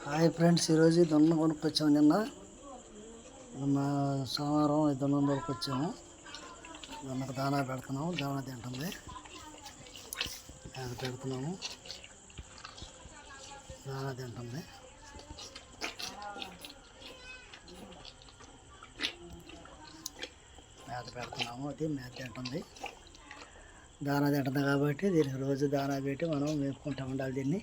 Hi friends, ఈరోజు దొన్న కొనుక్కొచ్చాము. నిన్న సోమవారం దొన్న కొనుక్కొచ్చాము. దొన్నకు దానా పెడుతున్నాము, దానా తింటుంది. అది పెడుతున్నాము, దానా తింటుంది. మేత పెడుతున్నాము, అది మేత తింటుంది, దానా తింటుంది. కాబట్టి దీనికి రోజు దానా పెట్టి మనం మేపుకుంటూ ఉండాలి దీన్ని.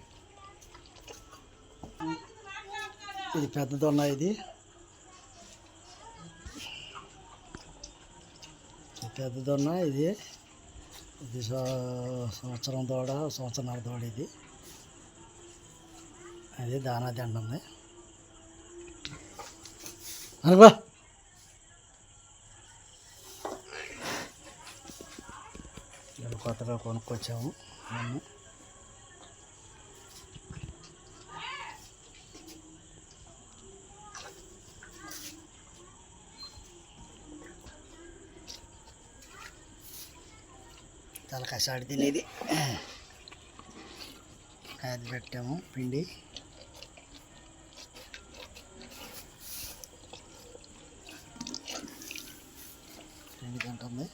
ఇది పెద్ద దొన్న, ఇది పెద్ద దొన్న. ఇది సంవత్సరం దూడ, సంవత్సరాల దూడ. ఇది అది దానా తింటుంది. అనుకో కొత్తగా కొనుక్కొచ్చాము. చాలా కసాడి తినేది. అది పెట్టాము పిండి. పిండి తింటుంది.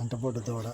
అంటపొట్టు దూడ.